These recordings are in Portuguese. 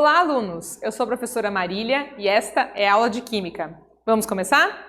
Olá, alunos! Eu sou a professora Marília e esta é a aula de Química. Vamos começar?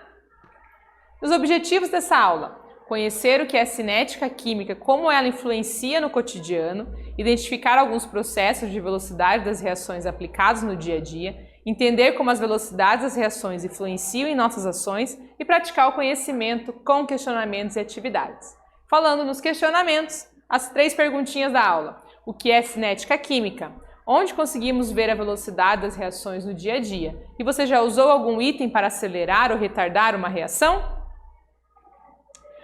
Os objetivos dessa aula: conhecer o que é cinética química, como ela influencia no cotidiano, identificar alguns processos de velocidade das reações aplicados no dia a dia, entender como as velocidades das reações influenciam em nossas ações e praticar o conhecimento com questionamentos e atividades. Falando nos questionamentos, as 3 perguntinhas da aula. O que é cinética química? Onde conseguimos ver a velocidade das reações no dia a dia? E você já usou algum item para acelerar ou retardar uma reação?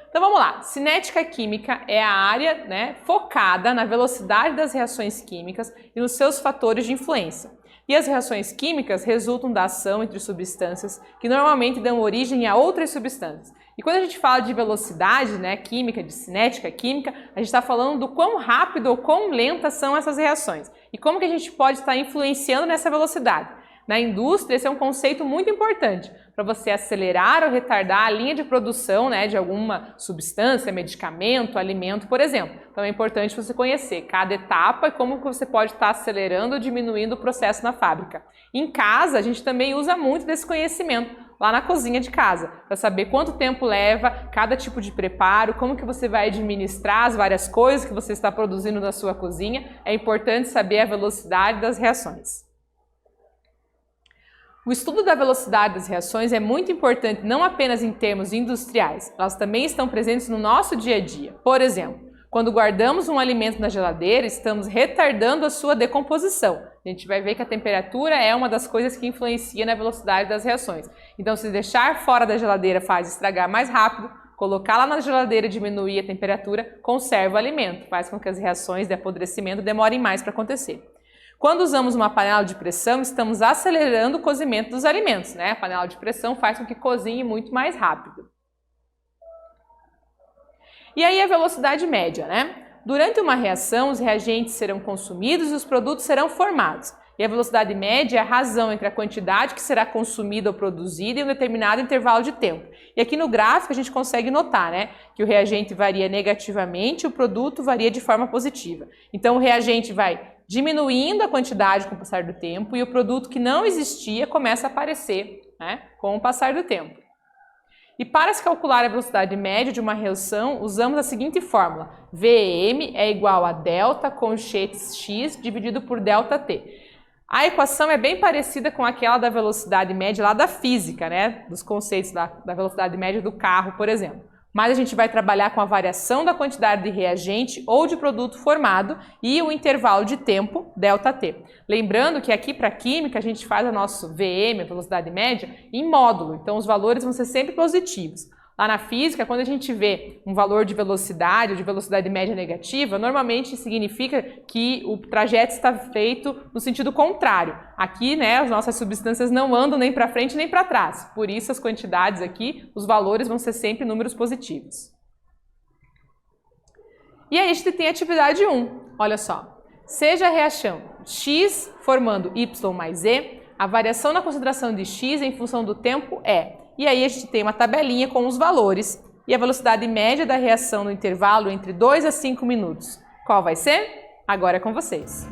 Então vamos lá, cinética química é a área focada na velocidade das reações químicas e nos seus fatores de influência. E as reações químicas resultam da ação entre substâncias que normalmente dão origem a outras substâncias. E quando a gente fala de velocidade química, de cinética química, a gente está falando do quão rápido ou quão lentas são essas reações. E como que a gente pode estar influenciando nessa velocidade. Na indústria, esse é um conceito muito importante para você acelerar ou retardar a linha de produção de alguma substância, medicamento, alimento, por exemplo. Então é importante você conhecer cada etapa e como você pode estar acelerando ou diminuindo o processo na fábrica. Em casa, a gente também usa muito desse conhecimento lá na cozinha de casa, para saber quanto tempo leva cada tipo de preparo, como que você vai administrar as várias coisas que você está produzindo na sua cozinha. É importante saber a velocidade das reações. O estudo da velocidade das reações é muito importante não apenas em termos industriais, elas também estão presentes no nosso dia a dia. Por exemplo, quando guardamos um alimento na geladeira, estamos retardando a sua decomposição. A gente vai ver que a temperatura é uma das coisas que influencia na velocidade das reações. Então, se deixar fora da geladeira faz estragar mais rápido, colocar lá na geladeira e diminuir a temperatura, conserva o alimento, faz com que as reações de apodrecimento demorem mais para acontecer. Quando usamos uma panela de pressão, estamos acelerando o cozimento dos alimentos, A panela de pressão faz com que cozinhe muito mais rápido. E aí a velocidade média, Durante uma reação, os reagentes serão consumidos e os produtos serão formados. E a velocidade média é a razão entre a quantidade que será consumida ou produzida em um determinado intervalo de tempo. E aqui no gráfico a gente consegue notar, que o reagente varia negativamente e o produto varia de forma positiva. Então o reagente vai diminuindo a quantidade com o passar do tempo e o produto que não existia começa a aparecer com o passar do tempo. E para se calcular a velocidade média de uma reação, usamos a seguinte fórmula: Vm é igual a delta conchetes x dividido por delta t. A equação é bem parecida com aquela da velocidade média lá da física, dos conceitos da velocidade média do carro, por exemplo. Mas a gente vai trabalhar com a variação da quantidade de reagente ou de produto formado e o intervalo de tempo, ΔT. Lembrando que aqui para a química a gente faz o nosso VM, a velocidade média, em módulo, então os valores vão ser sempre positivos. Lá na física, quando a gente vê um valor de velocidade ou de velocidade média negativa, normalmente significa que o trajeto está feito no sentido contrário. Aqui, as nossas substâncias não andam nem para frente nem para trás. Por isso, as quantidades aqui, os valores vão ser sempre números positivos. E aí a gente tem a atividade 1. Olha só. Seja a reação X formando Y mais E, a variação na concentração de X em função do tempo é... E aí a gente tem uma tabelinha com os valores e a velocidade média da reação no intervalo entre 2 a 5 minutos. Qual vai ser? Agora é com vocês.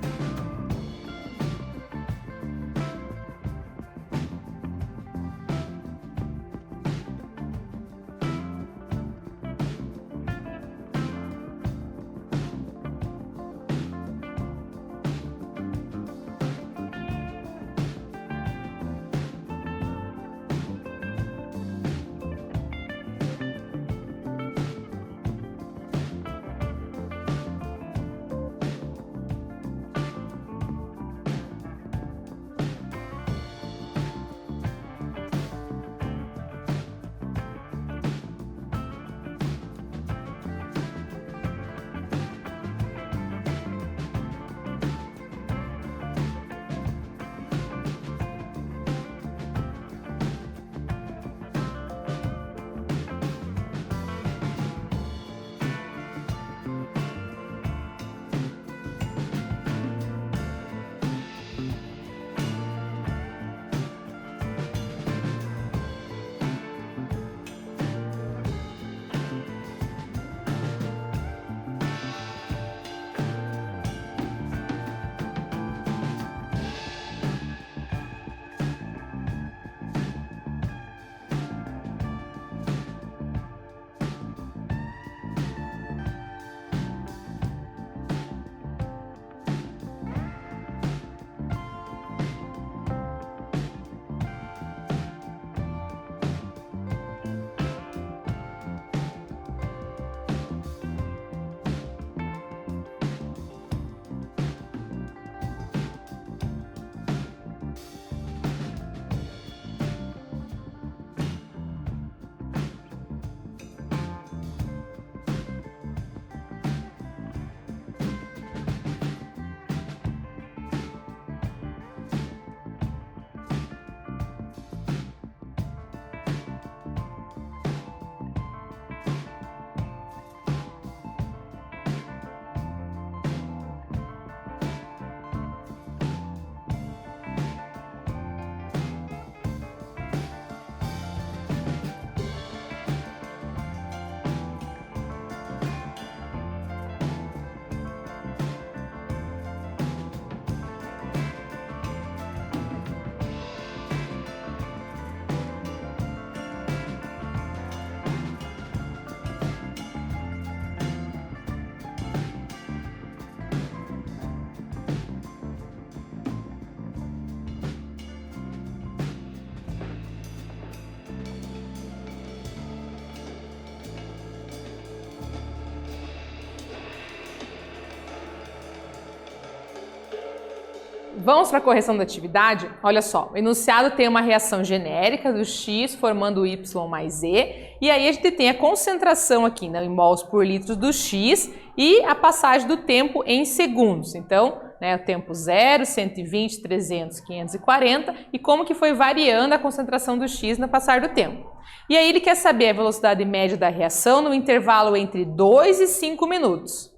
Vamos para a correção da atividade? Olha só, o enunciado tem uma reação genérica do X formando o Y mais Z, e aí a gente tem a concentração aqui, né, em mols por litro do X e a passagem do tempo em segundos. Então, né, o tempo 0, 120, 300, 540 e como que foi variando a concentração do X no passar do tempo. E aí ele quer saber a velocidade média da reação no intervalo entre 2 e 5 minutos.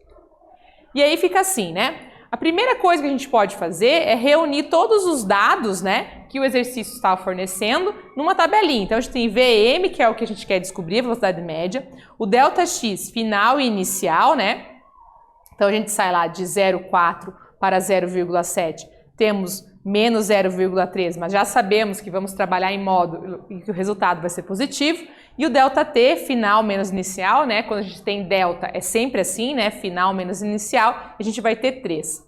E aí fica assim, né? A primeira coisa que a gente pode fazer é reunir todos os dados, né, que o exercício estava fornecendo numa tabelinha. Então, a gente tem VM, que é o que a gente quer descobrir, a velocidade média, o ΔX final e inicial, né? Então, a gente sai lá de 0,4 para 0,7, temos menos 0,3, mas já sabemos que vamos trabalhar em módulo e que o resultado vai ser positivo. E o ΔT, final menos inicial, né? Quando a gente tem delta, é sempre assim, né? Final menos inicial, a gente vai ter 3.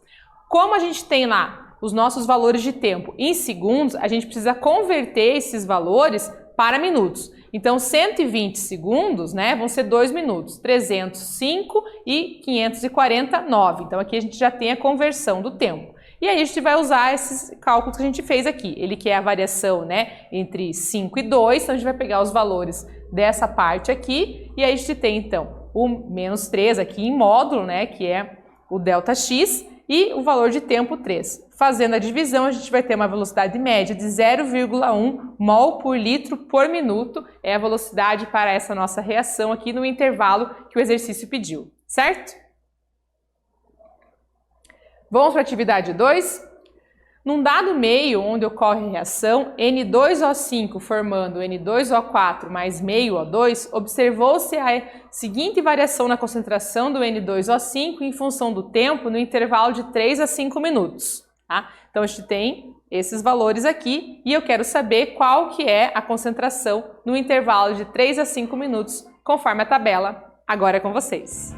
Como a gente tem lá os nossos valores de tempo em segundos, a gente precisa converter esses valores para minutos. Então, 120 segundos, né? Vão ser 2 minutos, 305 e 540, 9. Então, aqui a gente já tem a conversão do tempo. E aí a gente vai usar esses cálculos que a gente fez aqui. Ele quer a variação, né, entre 5 e 2, então a gente vai pegar os valores dessa parte aqui, e aí a gente tem então o menos 3 aqui em módulo, né, que é o ΔX, e o valor de tempo 3. Fazendo a divisão, a gente vai ter uma velocidade média de 0,1 mol por litro por minuto, é a velocidade para essa nossa reação aqui no intervalo que o exercício pediu, certo? Vamos para a atividade 2? Num dado meio onde ocorre a reação N2O5 formando N2O4 mais meio O2, observou-se a seguinte variação na concentração do N2O5 em função do tempo no intervalo de 3 a 5 minutos. Tá? Então a gente tem esses valores aqui e eu quero saber qual que é a concentração no intervalo de 3 a 5 minutos, conforme a tabela. Agora é com vocês.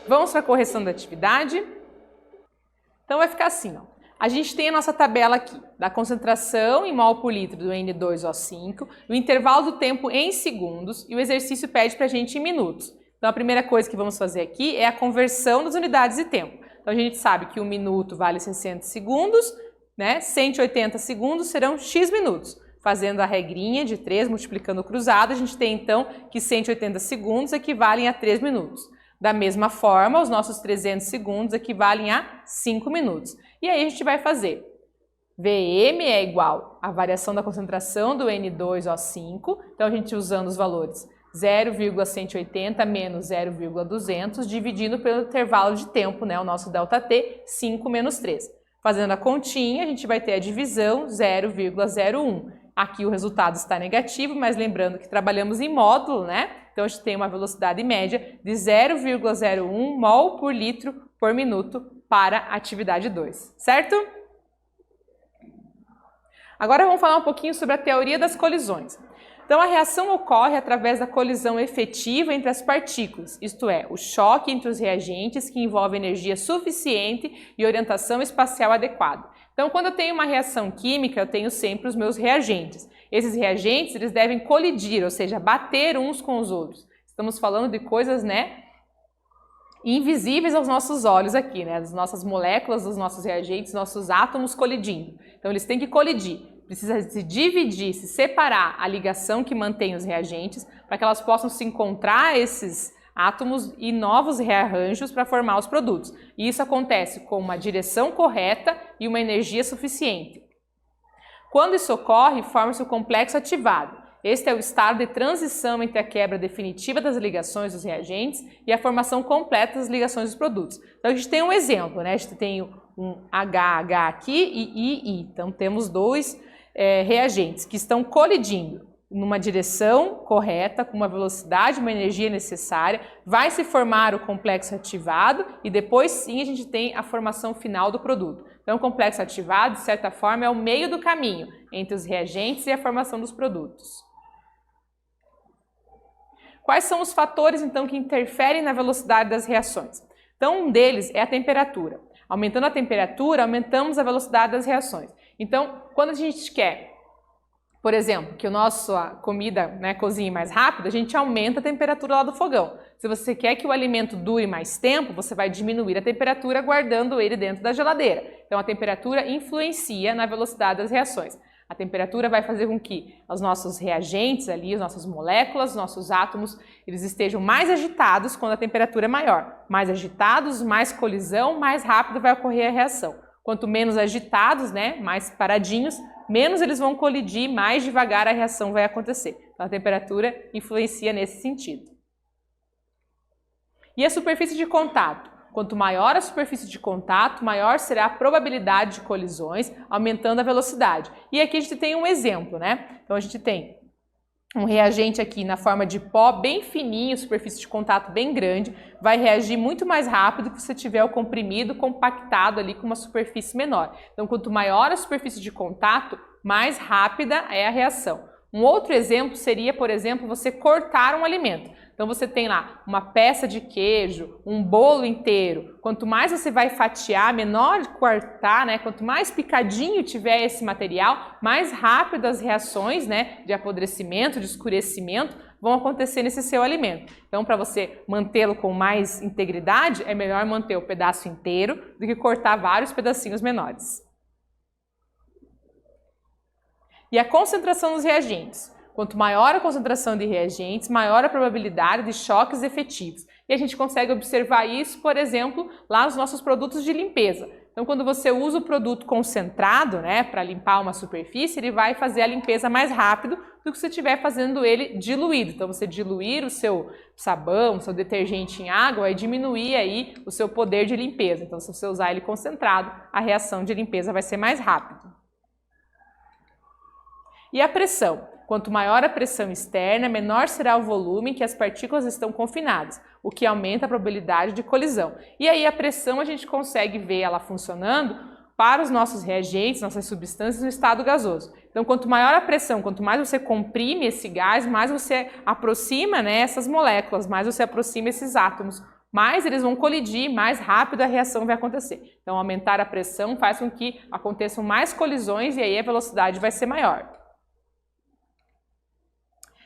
Vamos para a correção da atividade. Então vai ficar assim, ó. A gente tem a nossa tabela aqui, da concentração em mol por litro do N2O5, o intervalo do tempo em segundos e o exercício pede para a gente em minutos. Então a primeira coisa que vamos fazer aqui é a conversão das unidades de tempo. Então a gente sabe que 1 minuto vale 60 segundos, né? 180 segundos serão x minutos. Fazendo a regrinha de 3, multiplicando o cruzado, a gente tem então que 180 segundos equivalem a 3 minutos. Da mesma forma, os nossos 300 segundos equivalem a 5 minutos. E aí a gente vai fazer Vm é igual à variação da concentração do N2O5, então a gente usando os valores 0,180 menos 0,200, dividindo pelo intervalo de tempo, né, o nosso ΔT, 5 menos 3. Fazendo a continha, a gente vai ter a divisão 0,01. Aqui o resultado está negativo, mas lembrando que trabalhamos em módulo, né? Então a gente tem uma velocidade média de 0,01 mol por litro por minuto para a atividade 2, certo? Agora vamos falar um pouquinho sobre a teoria das colisões. Então a reação ocorre através da colisão efetiva entre as partículas, isto é, o choque entre os reagentes que envolve energia suficiente e orientação espacial adequada. Então quando eu tenho uma reação química, eu tenho sempre os meus reagentes. Esses reagentes, eles devem colidir, ou seja, bater uns com os outros. Estamos falando de coisas, né, invisíveis aos nossos olhos aqui, né, das nossas moléculas, dos nossos reagentes, nossos átomos colidindo. Então eles têm que colidir. Precisa se dividir, se separar a ligação que mantém os reagentes para que elas possam se encontrar esses átomos e novos rearranjos para formar os produtos. E isso acontece com uma direção correta e uma energia suficiente. Quando isso ocorre, forma-se o complexo ativado. Este é o estado de transição entre a quebra definitiva das ligações dos reagentes e a formação completa das ligações dos produtos. Então a gente tem um exemplo, né? A gente tem um HH aqui e II. Então temos dois reagentes que estão colidindo numa direção correta, com uma velocidade, uma energia necessária, vai se formar o complexo ativado e depois sim a gente tem a formação final do produto. Então o complexo ativado, de certa forma, é o meio do caminho entre os reagentes e a formação dos produtos. Quais são os fatores, então, que interferem na velocidade das reações? Então, um deles é a temperatura. Aumentando a temperatura, aumentamos a velocidade das reações. Então, quando a gente quer, por exemplo, que a nossa comida, né, cozinhe mais rápido, a gente aumenta a temperatura lá do fogão. Se você quer que o alimento dure mais tempo, você vai diminuir a temperatura guardando ele dentro da geladeira. Então, a temperatura influencia na velocidade das reações. A temperatura vai fazer com que os nossos reagentes ali, as nossas moléculas, os nossos átomos, eles estejam mais agitados quando a temperatura é maior. Mais agitados, mais colisão, mais rápido vai ocorrer a reação. Quanto menos agitados, né, mais paradinhos, menos eles vão colidir, mais devagar a reação vai acontecer. Então a temperatura influencia nesse sentido. E a superfície de contato? Quanto maior a superfície de contato, maior será a probabilidade de colisões, aumentando a velocidade. E aqui a gente tem um exemplo, né? Então a gente tem um reagente aqui na forma de pó bem fininho, superfície de contato bem grande, vai reagir muito mais rápido que se tiver o comprimido compactado ali com uma superfície menor. Então quanto maior a superfície de contato, mais rápida é a reação. Um outro exemplo seria, por exemplo, você cortar um alimento. Então você tem lá uma peça de queijo, um bolo inteiro. Quanto mais você vai fatiar, menor cortar, né? Quanto mais picadinho tiver esse material, mais rápido as reações, né, de apodrecimento, de escurecimento vão acontecer nesse seu alimento. Então, para você mantê-lo com mais integridade, é melhor manter o pedaço inteiro do que cortar vários pedacinhos menores. E a concentração dos reagentes. Quanto maior a concentração de reagentes, maior a probabilidade de choques efetivos. E a gente consegue observar isso, por exemplo, lá nos nossos produtos de limpeza. Então, quando você usa o produto concentrado, né, para limpar uma superfície, ele vai fazer a limpeza mais rápido do que se estiver fazendo ele diluído. Então, você diluir o seu sabão, o seu detergente em água, vai diminuir aí o seu poder de limpeza. Então, se você usar ele concentrado, a reação de limpeza vai ser mais rápida. E a pressão? Quanto maior a pressão externa, menor será o volume em que as partículas estão confinadas, o que aumenta a probabilidade de colisão. E aí a pressão a gente consegue ver ela funcionando para os nossos reagentes, nossas substâncias no estado gasoso. Então, quanto maior a pressão, quanto mais você comprime esse gás, mais você aproxima, né, essas moléculas, mais você aproxima esses átomos, mais eles vão colidir, mais rápido a reação vai acontecer. Então, aumentar a pressão faz com que aconteçam mais colisões e aí a velocidade vai ser maior.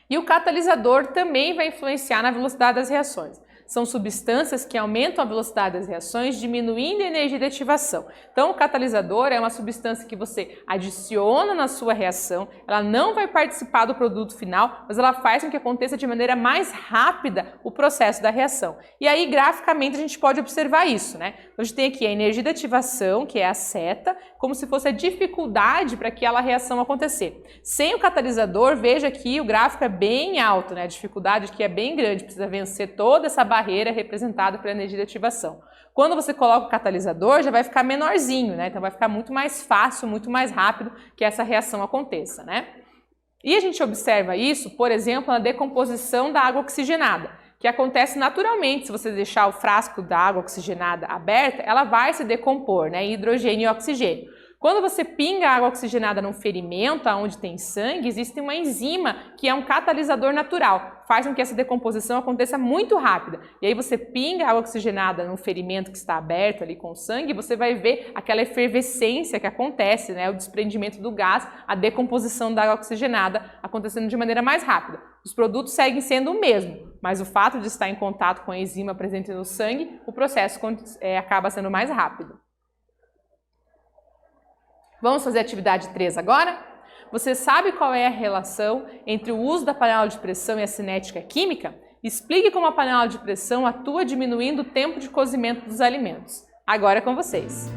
E o catalisador também vai influenciar na velocidade das reações. São substâncias que aumentam a velocidade das reações, diminuindo a energia de ativação. Então, o catalisador é uma substância que você adiciona na sua reação, ela não vai participar do produto final, mas ela faz com que aconteça de maneira mais rápida o processo da reação. E aí, graficamente, a gente pode observar isso, né? Então, a gente tem aqui a energia de ativação, que é a seta, como se fosse a dificuldade para aquela reação acontecer. Sem o catalisador, veja que o gráfico é bem alto, né? A dificuldade aqui é bem grande, precisa vencer toda essa barreira representada pela energia de ativação. Quando você coloca o catalisador, já vai ficar menorzinho, né? Então vai ficar muito mais fácil, muito mais rápido que essa reação aconteça, né? E a gente observa isso, por exemplo, na decomposição da água oxigenada, que acontece naturalmente. Se você deixar o frasco da água oxigenada aberta, ela vai se decompor, né? Em hidrogênio e oxigênio. Quando você pinga água oxigenada num ferimento onde tem sangue, existe uma enzima que é um catalisador natural, faz com que essa decomposição aconteça muito rápida. E aí você pinga água oxigenada num ferimento que está aberto ali com sangue, você vai ver aquela efervescência que acontece, né, o desprendimento do gás, a decomposição da água oxigenada acontecendo de maneira mais rápida. Os produtos seguem sendo o mesmo, mas o fato de estar em contato com a enzima presente no sangue, o processo acaba sendo mais rápido. Vamos fazer a atividade 3 agora? Você sabe qual é a relação entre o uso da panela de pressão e a cinética química? Explique como a panela de pressão atua diminuindo o tempo de cozimento dos alimentos. Agora é com vocês.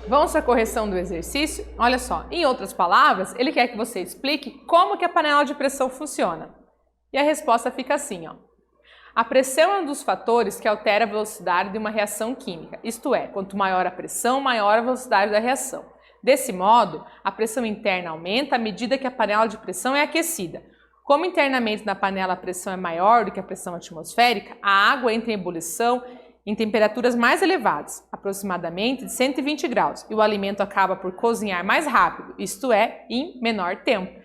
Vamos para a correção do exercício? Olha só, em outras palavras, ele quer que você explique como que a panela de pressão funciona. E a resposta fica assim, ó. A pressão é um dos fatores que altera a velocidade de uma reação química, isto é, quanto maior a pressão, maior a velocidade da reação. Desse modo, a pressão interna aumenta à medida que a panela de pressão é aquecida. Como internamente na panela a pressão é maior do que a pressão atmosférica, a água entra em ebulição em temperaturas mais elevadas, aproximadamente de 120 graus, e o alimento acaba por cozinhar mais rápido, isto é, em menor tempo.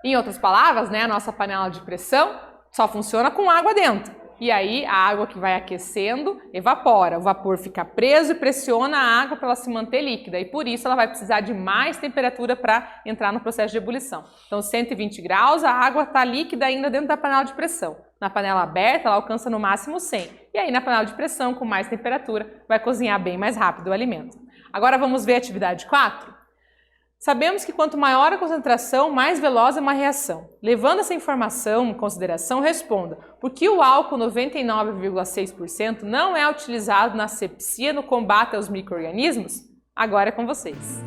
Em outras palavras, né, a nossa panela de pressão só funciona com água dentro. E aí a água que vai aquecendo evapora, o vapor fica preso e pressiona a água para ela se manter líquida e por isso ela vai precisar de mais temperatura para entrar no processo de ebulição. Então 120 graus, a água está líquida ainda dentro da panela de pressão. Na panela aberta ela alcança no máximo 100 e aí na panela de pressão com mais temperatura vai cozinhar bem mais rápido o alimento. Agora vamos ver a atividade 4? Sabemos que quanto maior a concentração, mais veloz é uma reação. Levando essa informação em consideração, responda: por que o álcool 99,6% não é utilizado na asepsia no combate aos micro-organismos? Agora é com vocês.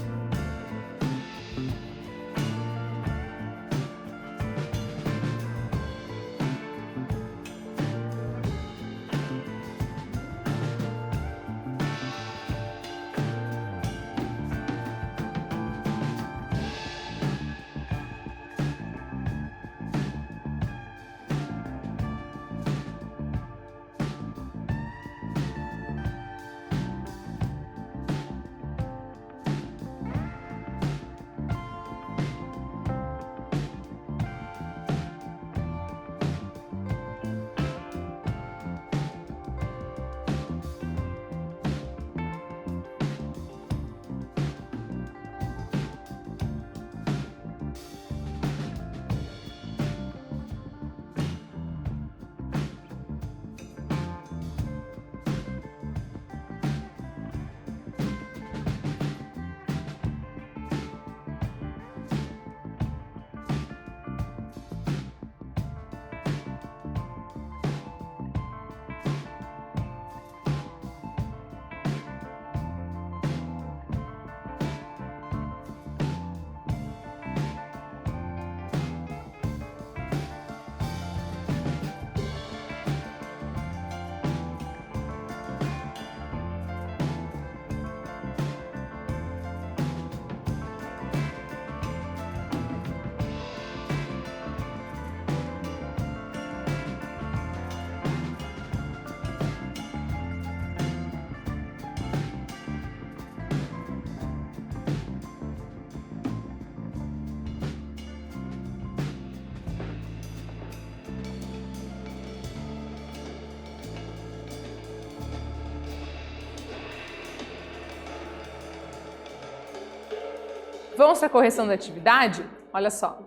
Vamos para a correção da atividade? Olha só.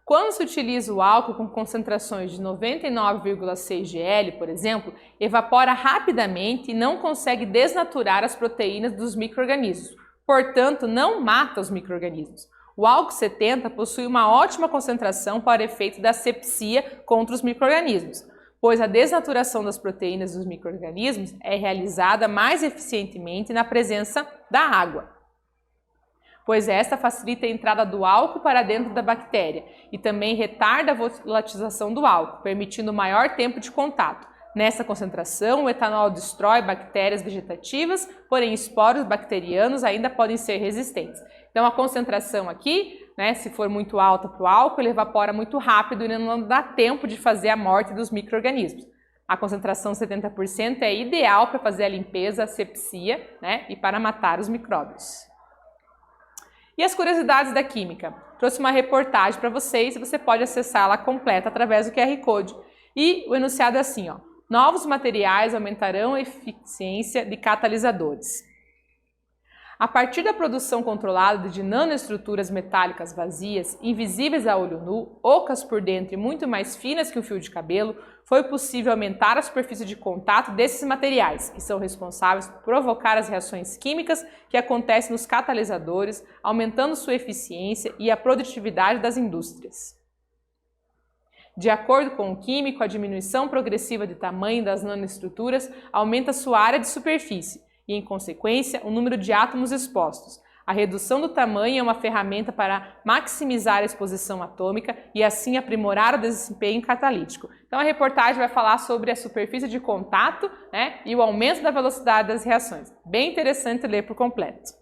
Quando se utiliza o álcool com concentrações de 99,6 gl, por exemplo, evapora rapidamente e não consegue desnaturar as proteínas dos micro-organismos. Portanto, não mata os micro-organismos. O álcool 70 possui uma ótima concentração para o efeito da asepsia contra os micro-organismos, pois a desnaturação das proteínas dos micro-organismos é realizada mais eficientemente na presença da água, pois esta facilita a entrada do álcool para dentro da bactéria e também retarda a volatilização do álcool, permitindo maior tempo de contato. Nessa concentração, o etanol destrói bactérias vegetativas, porém esporos bacterianos ainda podem ser resistentes. Então a concentração aqui, se for muito alta para o álcool, ele evapora muito rápido e não dá tempo de fazer a morte dos micro-organismos. A concentração 70% é ideal para fazer a limpeza, a asepsia, e para matar os micróbios. E as curiosidades da química? Trouxe uma reportagem para vocês e você pode acessá-la completa através do QR Code. E o enunciado é assim, ó: novos materiais aumentarão a eficiência de catalisadores. A partir da produção controlada de nanoestruturas metálicas vazias, invisíveis a olho nu, ocas por dentro e muito mais finas que um fio de cabelo, foi possível aumentar a superfície de contato desses materiais, que são responsáveis por provocar as reações químicas que acontecem nos catalisadores, aumentando sua eficiência e a produtividade das indústrias. De acordo com o químico, a diminuição progressiva de tamanho das nanoestruturas aumenta sua área de superfície e, em consequência, o número de átomos expostos. A redução do tamanho é uma ferramenta para maximizar a exposição atômica e assim aprimorar o desempenho catalítico. Então a reportagem vai falar sobre a superfície de contato, e o aumento da velocidade das reações. Bem interessante ler por completo.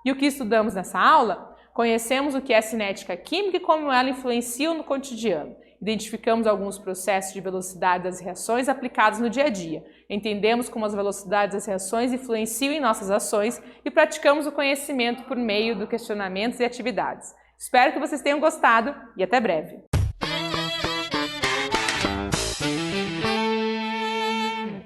E o que estudamos nessa aula? Conhecemos o que é cinética química e como ela influencia no cotidiano. Identificamos alguns processos de velocidade das reações aplicados no dia a dia. Entendemos como as velocidades das reações influenciam em nossas ações e praticamos o conhecimento por meio de questionamentos e atividades. Espero que vocês tenham gostado e até breve!